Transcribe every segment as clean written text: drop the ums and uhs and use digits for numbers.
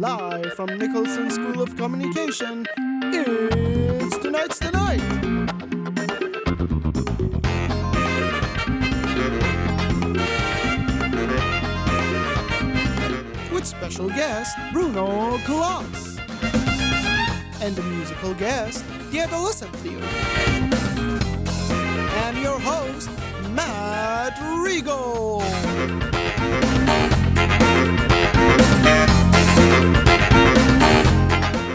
Live from Nicholson School of Communication, it's Tonight's the Night! With special guest, Bruno Callas. And a musical guest, the Adolescent Theory. And your host, Matt Regal.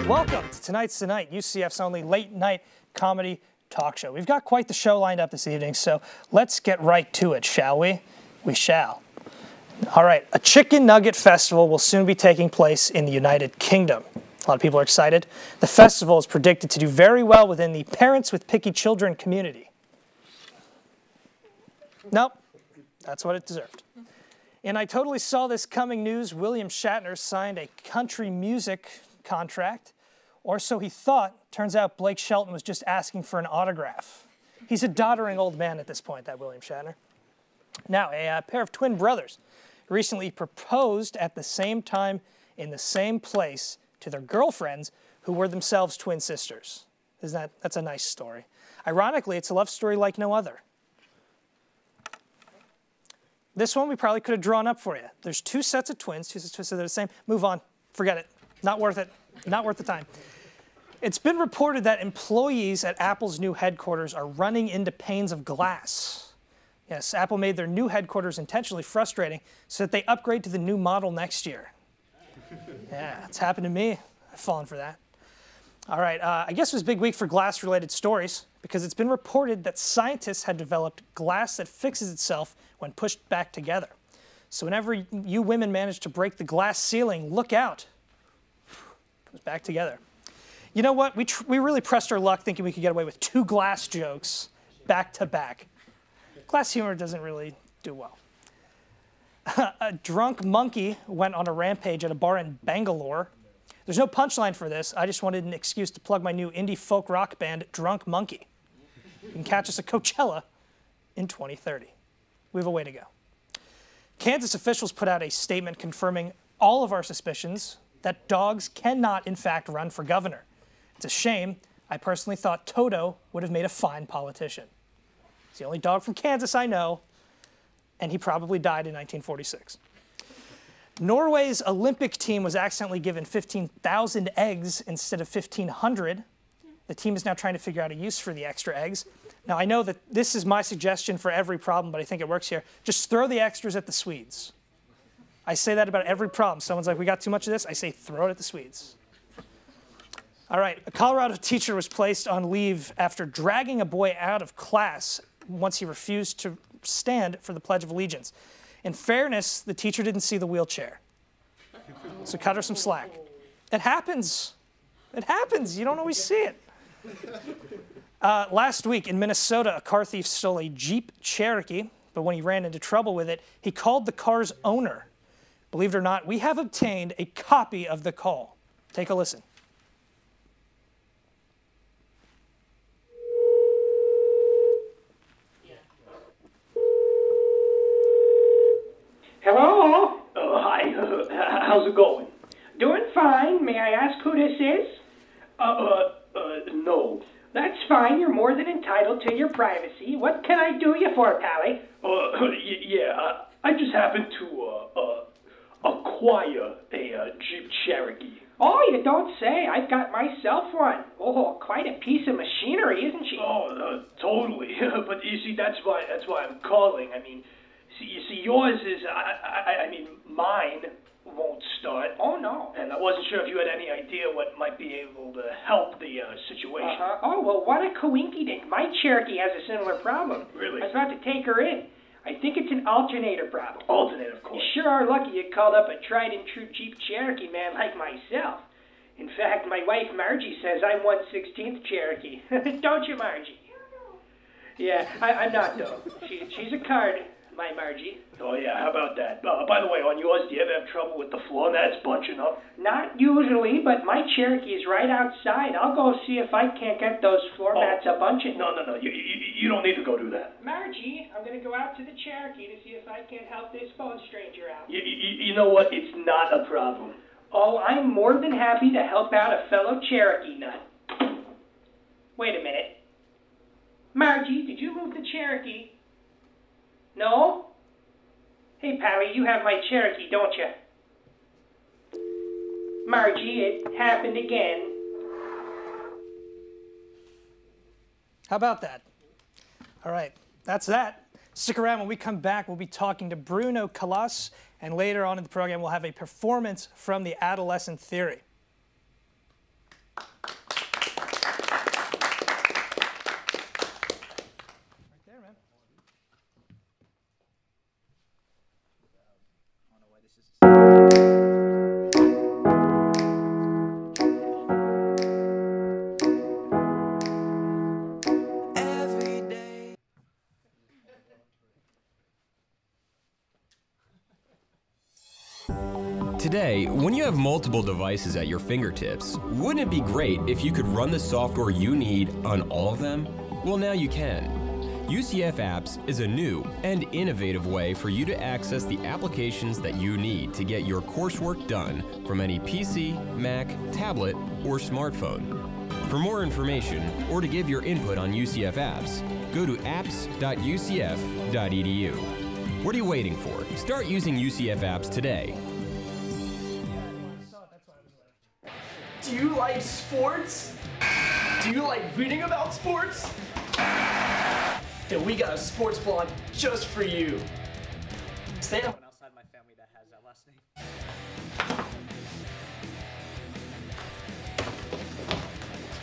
Welcome to Tonight's the Night, UCF's only late-night comedy talk show. We've got quite the show lined up this evening, so let's get right to it, shall we? We shall. All right, a chicken nugget festival will soon be taking place in the United Kingdom. A lot of people are excited. The festival is predicted to do very well within the parents with picky children community. Nope, that's what it deserved. And I totally saw this coming news. William Shatner signed a country music contract, or so he thought. Turns out Blake Shelton was just asking for an autograph. He's a doddering old man at this point, that William Shatner. Now, a pair of twin brothers recently proposed at the same time in the same place to their girlfriends who were themselves twin sisters. That's a nice story. Ironically, it's a love story like no other. This one we probably could have drawn up for you. There's two sets of twins, so they're the same. Move on, forget it. Not worth it, not worth the time. It's been reported that employees at Apple's new headquarters are running into panes of glass. Yes, Apple made their new headquarters intentionally frustrating so that they upgrade to the new model next year. Yeah, it's happened to me. I've fallen for that. All right, I guess it was a big week for glass-related stories because it's been reported that scientists had developed glass that fixes itself when pushed back together. So whenever you women manage to break the glass ceiling, look out. It goes back together. You know what? We really pressed our luck thinking we could get away with two glass jokes back to back. Glass humor doesn't really do well. A drunk monkey went on a rampage at a bar in Bangalore. There's no punchline for this. I just wanted an excuse to plug my new indie folk rock band, Drunk Monkey. You can catch us at Coachella in 2030. We have a way to go. Kansas officials put out a statement confirming all of our suspicions that dogs cannot, in fact, run for governor. It's a shame. I personally thought Toto would have made a fine politician. He's the only dog from Kansas I know, and he probably died in 1946. Norway's Olympic team was accidentally given 15,000 eggs instead of 1,500. The team is now trying to figure out a use for the extra eggs. Now, I know that this is my suggestion for every problem, but I think it works here. Just throw the extras at the Swedes. I say that about every problem. Someone's like, we got too much of this. I say, throw it at the Swedes. All right, a Colorado teacher was placed on leave after dragging a boy out of class once he refused to stand for the Pledge of Allegiance. In fairness, the teacher didn't see the wheelchair. So cut her some slack. It happens. It happens. You don't always see it. Last week in Minnesota, a car thief stole a Jeep Cherokee, but when he ran into trouble with it, he called the car's owner. Believe it or not, we have obtained a copy of the call. Take a listen. Hello? Hi, how's it going? Doing fine. May I ask who this is? No. That's fine. You're more than entitled to your privacy. What can I do you for, Pally? Yeah, I just happened to, acquire a Jeep Cherokee. Oh, you don't say. I've got myself one. Oh, quite a piece of machinery, isn't she? Oh, totally. But you see, that's why I'm calling. I mean, you see, yours is, I mean, mine won't start. Oh, no. And I wasn't sure if you had any idea what might be able to help the situation. Oh, well, what a coinky-dink. My Cherokee has a similar problem. Really? I was about to take her in. I think it's an alternator problem. Alternator, of course. You sure are lucky you called up a tried-and-true Jeep Cherokee man like myself. In fact, my wife Margie says I'm 1/16th Cherokee. Don't you, Margie? Yeah, I'm not, though. She's a card, my Margie. Oh, yeah, how about that? By the way, on yours, do you ever have trouble with the floor mats bunching up? Not usually, but my Cherokee is right outside. I'll go see if I can't get those floor mats a bunching. No. You don't need to go do that. Margie, I'm going to go out to the Cherokee to see if I can't help this phone stranger out. You know what? It's not a problem. Oh, I'm more than happy to help out a fellow Cherokee nut. Wait a minute. Margie, did you move the Cherokee? No? Hey, Pally, you have my Cherokee, don't you? Margie, it happened again. How about that? All right, that's that. Stick around. When we come back, we'll be talking to Bruno Callas, and later on in the program, we'll have a performance from the Adolescent Theory. Right there, man. Today, when you have multiple devices at your fingertips, wouldn't it be great if you could run the software you need on all of them? Well, now you can. UCF Apps is a new and innovative way for you to access the applications that you need to get your coursework done from any PC, Mac, tablet, or smartphone. For more information or to give your input on UCF Apps, go to apps.ucf.edu. What are you waiting for? Start using UCF Apps today. Do you like sports? Do you like reading about sports? Then we got a sports blog just for you. Stand up. Outside my family that has that last name.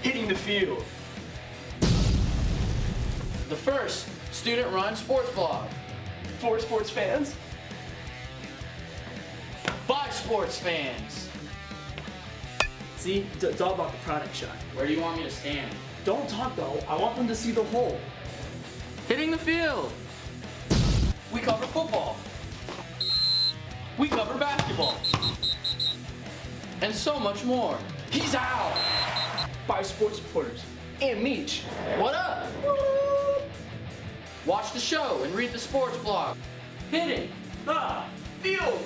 Hitting the field. The first student-run sports blog. For sports fans. By sports fans. See, it's all about the product shot. Where do you want me to stand? Don't talk though, I want them to see the whole. Hitting the field. We cover football. We cover basketball. And so much more. He's out! By sports reporters. And Meech. What up? Watch the show and read the sports blog. Hitting the field!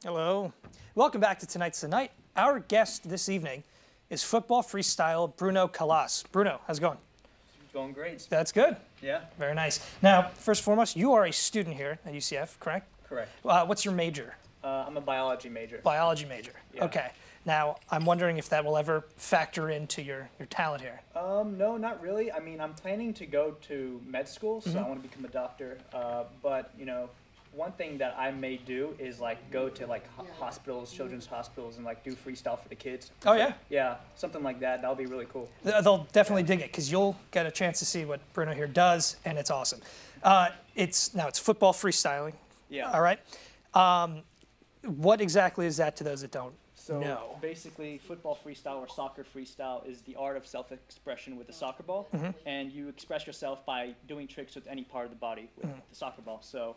Hello. Welcome back to Tonight's the Night. Our guest this evening is Futbol Freestyler Bruno Kallas. Bruno, how's it going? It's going great. That's good. Yeah. Very nice. Now, first and foremost, you are a student here at UCF, correct? Correct. What's your major? I'm a biology major. Biology major. Yeah. Okay. Now, I'm wondering if that will ever factor into your talent here. No, not really. I mean, I'm planning to go to med school, so I want to become a doctor. But, you know, one thing that I may do is like go to like hospitals, children's hospitals, and like do freestyle for the kids. Oh yeah? Yeah, something like that. That'll be really cool. They'll definitely dig it because you'll get a chance to see what Bruno here does, and it's awesome. It's Futbol Freestyling. Yeah. All right. What exactly is that to those that don't know? Basically, football freestyle or soccer freestyle is the art of self-expression with the soccer ball, and you express yourself by doing tricks with any part of the body with the soccer ball. So.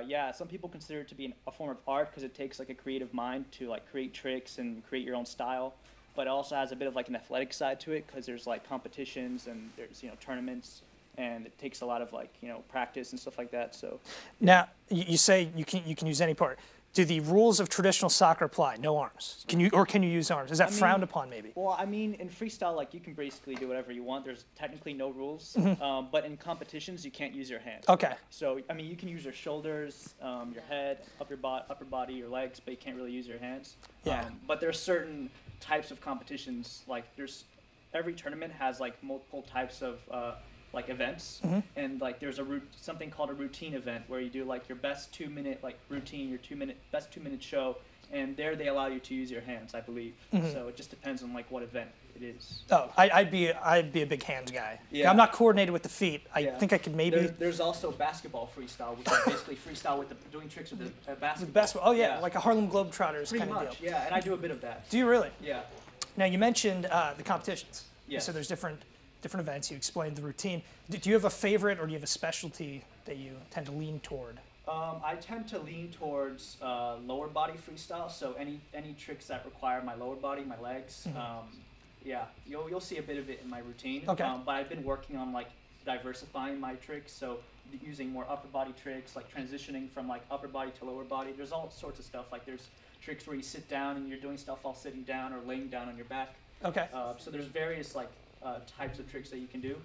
Yeah, some people consider it to be a form of art because it takes like a creative mind to like create tricks and create your own style, but it also has a bit of like an athletic side to it because there's like competitions and there's tournaments, and it takes a lot of like practice and stuff like that. So now you say you can use any part. Do the rules of traditional soccer apply? No arms? Can you use arms? Is that frowned upon maybe? Well, I mean, in freestyle, like you can basically do whatever you want. There's technically no rules, but in competitions, you can't use your hands. Okay. So I mean, you can use your shoulders, your head, upper body, your legs, but you can't really use your hands. Yeah. But there's certain types of competitions. Like every tournament has like multiple types of like events, and like there's something called a routine event where you do like your best 2-minute like routine, your best 2-minute show, and there they allow you to use your hands, I believe. So it just depends on like what event it is. Oh, I'd be a big hands guy. Yeah. I'm not coordinated with the feet. I think I could maybe. There's also basketball freestyle, which is basically freestyle with doing tricks with the basketball. With basketball. Oh yeah, like a Harlem Globetrotters Pretty kind of much, deal. yeah, and I do a bit of that. Do you really? Yeah. Now you mentioned the competitions. Yes. So there's different events. You explained the routine. Do you have a favorite, or do you have a specialty that you tend to lean toward? I tend to lean towards lower body freestyle. So any tricks that require my lower body, my legs. Yeah, you'll see a bit of it in my routine. Okay. But I've been working on like diversifying my tricks. So using more upper body tricks, like transitioning from like upper body to lower body. There's all sorts of stuff. Like there's tricks where you sit down and you're doing stuff while sitting down or laying down on your back. Okay. So there's various like types of tricks that you can do.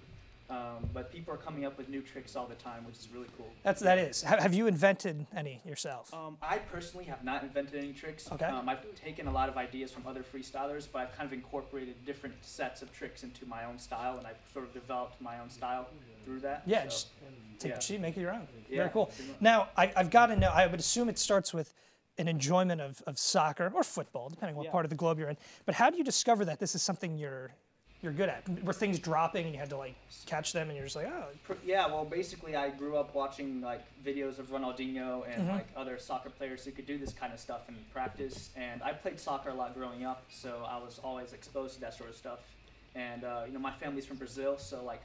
But people are coming up with new tricks all the time, which is really cool. That is. Have you invented any yourself? I personally have not invented any tricks. Okay. I've taken a lot of ideas from other freestylers, but I've kind of incorporated different sets of tricks into my own style, and I've sort of developed my own style through that. Yeah, so, just take the sheet, make it your own. Yeah, Very cool. Now, I've got to know, I would assume it starts with an enjoyment of soccer or football, depending on what part of the globe you're in. But how do you discover that this is something you're good at? Were things dropping and you had to like catch them and you're just like, oh? Yeah, well, basically I grew up watching like videos of Ronaldinho and like other soccer players who could do this kind of stuff in practice. And I played soccer a lot growing up, so I was always exposed to that sort of stuff. And you know, my family's from Brazil, so like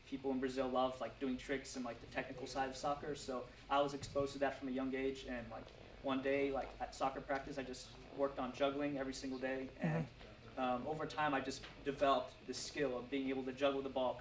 people in Brazil love like doing tricks and like the technical side of soccer. So I was exposed to that from a young age. And like one day, like at soccer practice, I just worked on juggling every single day. And over time, I just developed the skill of being able to juggle the ball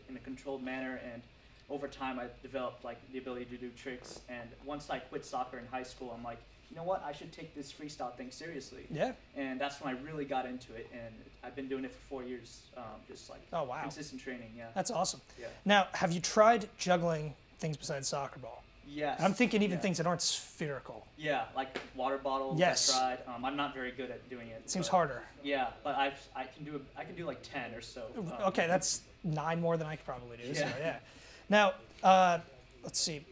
in a controlled manner, and over time, I developed like the ability to do tricks. And once I quit soccer in high school, I'm like, you know what? I should take this freestyle thing seriously. Yeah. And that's when I really got into it, and I've been doing it for 4 years, just like consistent training. Yeah. That's awesome. Yeah. Now, have you tried juggling things besides soccer ball? Yes. I'm thinking even things that aren't spherical. Yeah, like water bottles. Yes. I tried. I'm not very good at doing it. Seems harder. Yeah, but I can do like 10 or so. Okay, that's 9 more than I could probably do. Yeah. So, yeah. Now, let's see.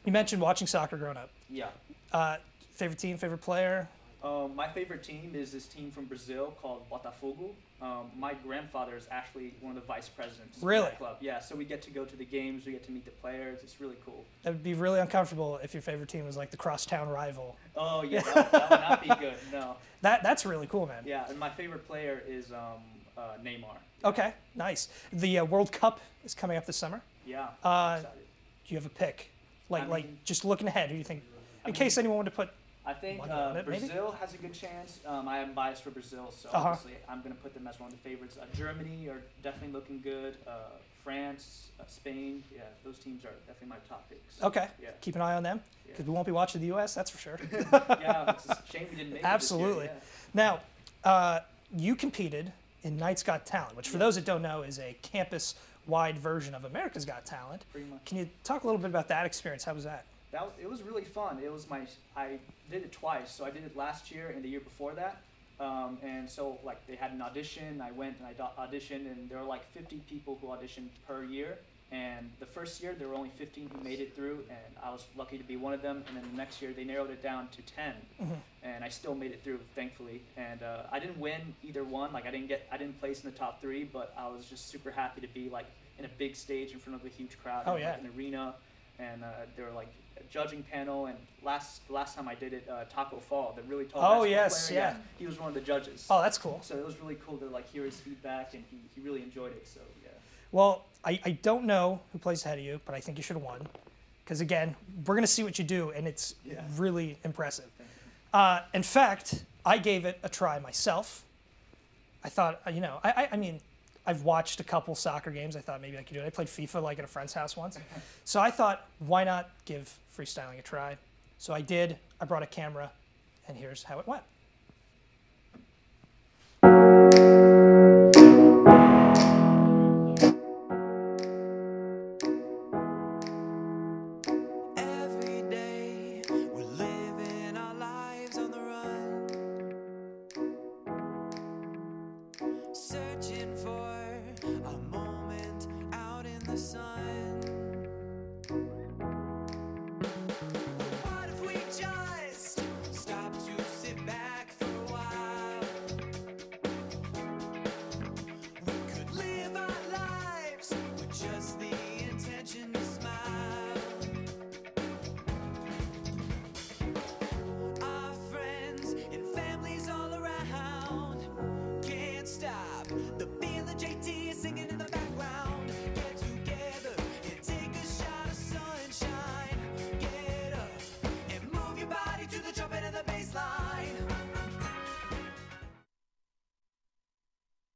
You mentioned watching soccer growing up. Yeah. Favorite team, favorite player? My favorite team is this team from Brazil called Botafogo. My grandfather is actually one of the vice presidents of that club. Yeah, so we get to go to the games, we get to meet the players. It's really cool. That would be really uncomfortable if your favorite team was like the crosstown rival. Oh yeah, that would not be good. No. That's really cool, man. Yeah, and my favorite player is Neymar. Okay, nice. The World Cup is coming up this summer. Yeah. I'm excited. Do you have a pick? Like just looking ahead, who do you think? In case anyone wanted to put. I think Brazil has a good chance. I am biased for Brazil, so obviously I'm going to put them as one of the favorites. Germany are definitely looking good. France, Spain, yeah, those teams are definitely my top picks. Okay, yeah. Keep an eye on them, because we won't be watching the U.S., that's for sure. Yeah, it's a shame we didn't make Absolutely. it this year, Now, you competed in Knight's Got Talent, which for those that don't know is a campus-wide version of America's Got Talent. Pretty much. Can you talk a little bit about that experience? How was that? It was really fun. It was I did it twice, so I did it last year and the year before that. And so like they had an audition, I went and I auditioned, and there were like 50 people who auditioned per year. And the first year there were only 15 who made it through, and I was lucky to be one of them. And then the next year they narrowed it down to 10, and I still made it through, thankfully. And I didn't win either one. Like I didn't place in the top 3, but I was just super happy to be like in a big stage in front of a huge crowd, like, an arena, and there were like a judging panel. And the last time I did it, Taco Fall, the really tall basketball player, he was one of the judges. Oh, that's cool. So it was really cool to like hear his feedback, and he really enjoyed it. So yeah. Well, I don't know who placed ahead of you, but I think you should have won. Because again, we're going to see what you do, and it's really impressive. In fact, I gave it a try myself. I thought, you know, I mean, I've watched a couple soccer games. I thought maybe I could do it. I played FIFA like at a friend's house once. So I thought, why not give freestyling a try? So I did. I brought a camera, and here's how it went.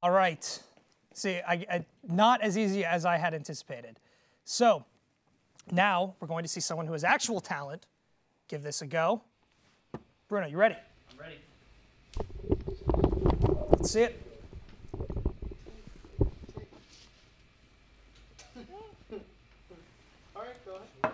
All right. See, not as easy as I had anticipated. So now we're going to see someone who has actual talent. Give this a go. Bruno, you ready? I'm ready. Let's see it. All right, go ahead.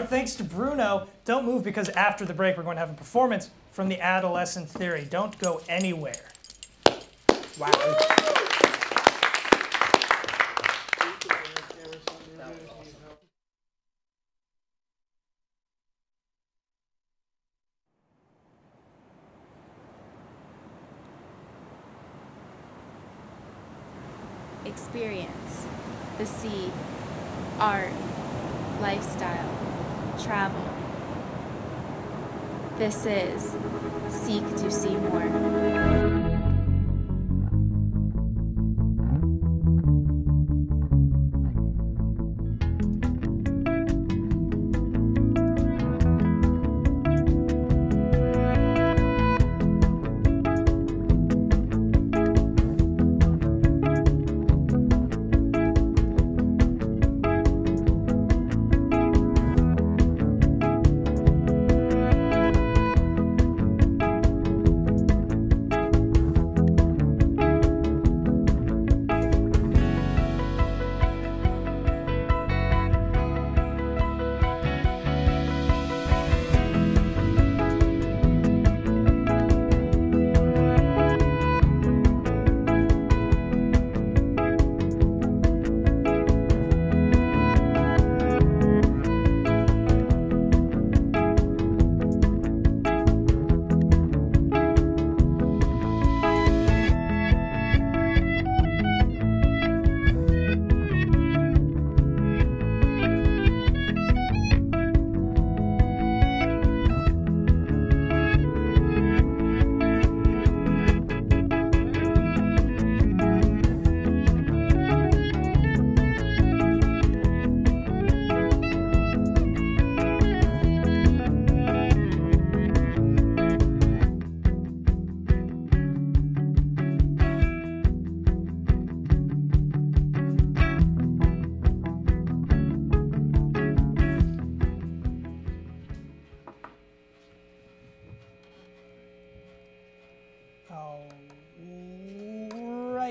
Thanks to Bruno. Don't move because after the break we're going to have a performance from the Adolescent Theory. Don't go anywhere. Wow. Experience, the sea, art, lifestyle, travel. This is Seek to See More.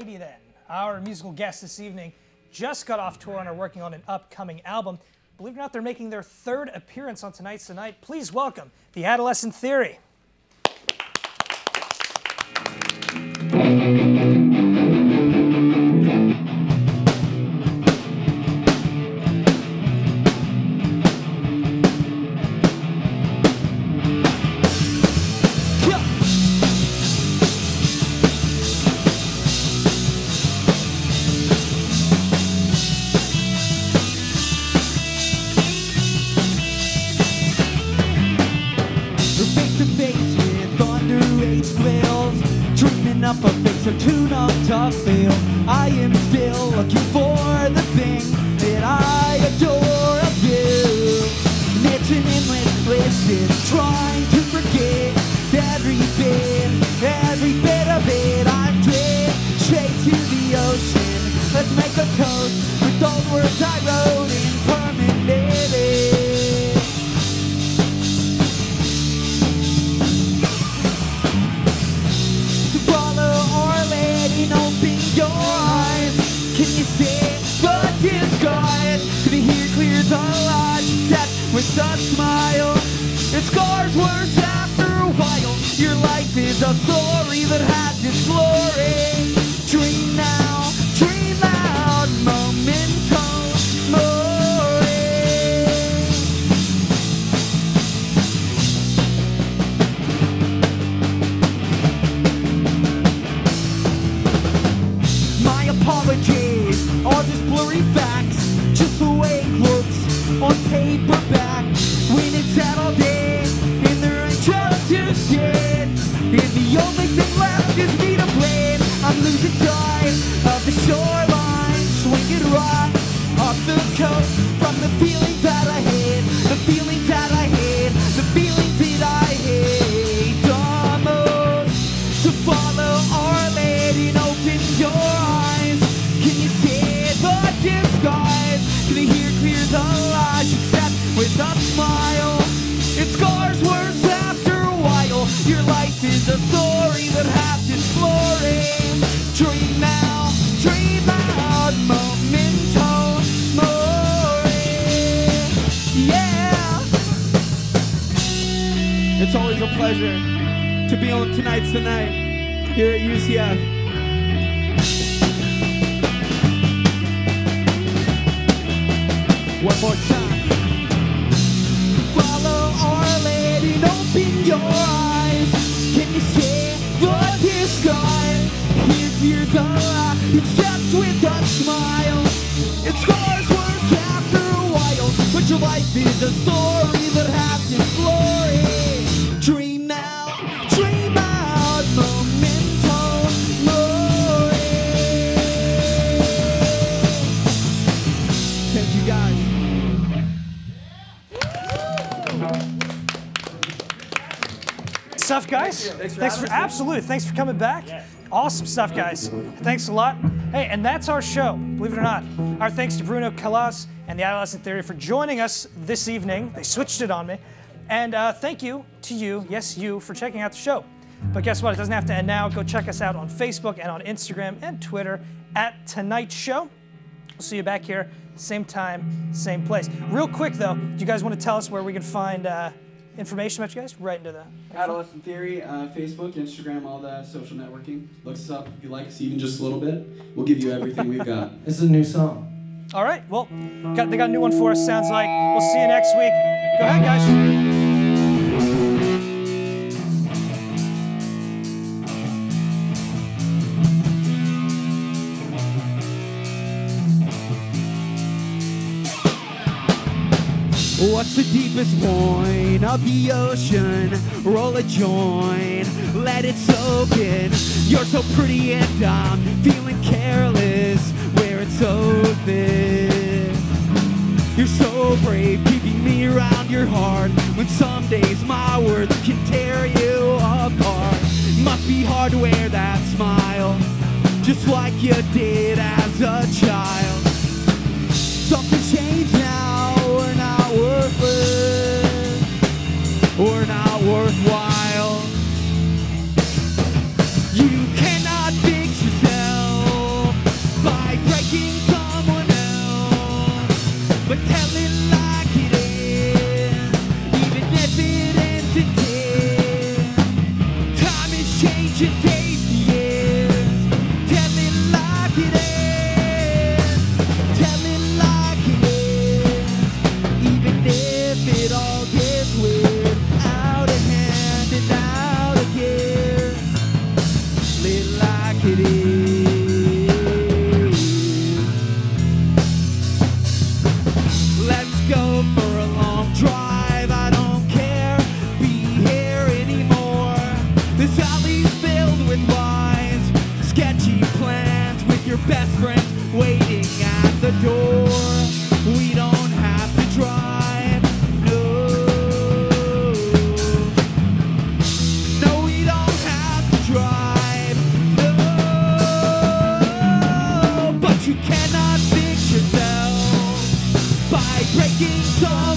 Alrighty then. Our musical guests this evening just got off tour and are working on an upcoming album. Believe it or not, they're making their third appearance on Tonight's Tonight. Please welcome the Adolescent Theory. Up a fix or tune up to feel. I am still looking for the thing that I adore of you. And it's an endless list, trying to forget every bit of it. I'm drifting straight to the ocean. Let's make a toast with those words I wrote in permanently. Open your eyes. Can you see the disguise? Can you hear clear the logic set with a smile? It scars worse after a while. Your life is a story that has its glory. Dream now, dream loud, memento mori. Apologies are just blurry facts, just the way it looks on paperback. When it's out all day and there ain't just to sit, and the only thing left is me to blame. I'm losing sight of the shoreline, swinging right off the coast from the feelings that I hate, the feelings that I hate, the feelings that I hate the most. So follow Our Lady and open your eyes. Can you see the disguise? Can you hear clear the logic set with a smile? It scars worse after a while. Your life is a story that has its glory. Dream now, dream out, memento mori. Yeah. It's always a pleasure to be on Tonight's Tonight here at UCF. One more time. Follow Our Lady and open your eyes. Can you see the disguise? Hear the lie, except with a smile. It scars worse after a while, but your life is a story that has its glory. Dream now, dream out, memento mori. Thank you guys. Stuff, guys. Thanks for coming back. Yeah. Awesome stuff, guys. Thanks a lot. Hey, and that's our show, believe it or not. Our thanks to Bruno Callas and the Adolescent Theory for joining us this evening. They switched it on me. And thank you to you, yes, you, for checking out the show. But guess what? It doesn't have to end now. Go check us out on Facebook and on Instagram and Twitter at Tonight Show. We'll see you back here, same time, same place. Real quick, though, do you guys want to tell us where we can find information about you guys? Right into the Adolescent Theory, Facebook, Instagram, all that social networking. Look us up if you like us even just a little bit. We'll give you everything we've got. This is a new song. All right, well, they got a new one for us, sounds like. We'll see you next week. Go ahead, guys. What's the deepest point of the ocean? Roll a joint, let it soak in. You're so pretty and I'm feeling careless where it's so thin. You're so brave, keeping me around your heart when some days my words can tear you apart. Must be hard to wear that smile just like you did as a child. Something's changed now, we're not worthless, we're not worthwhile. You cannot fix yourself,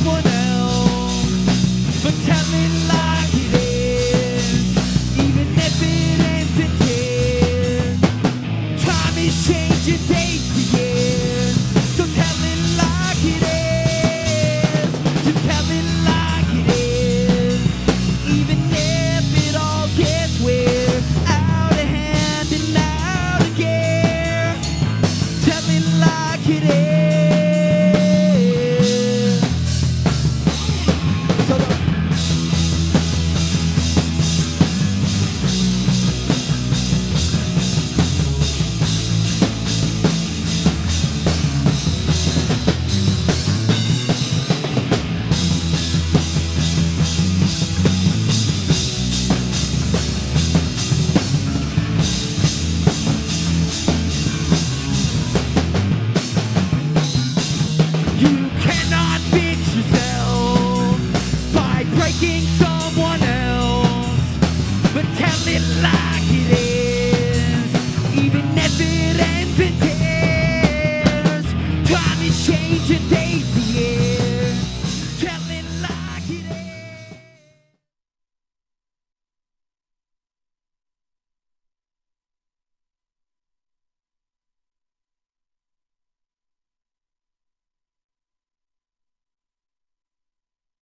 someone else, but tell me like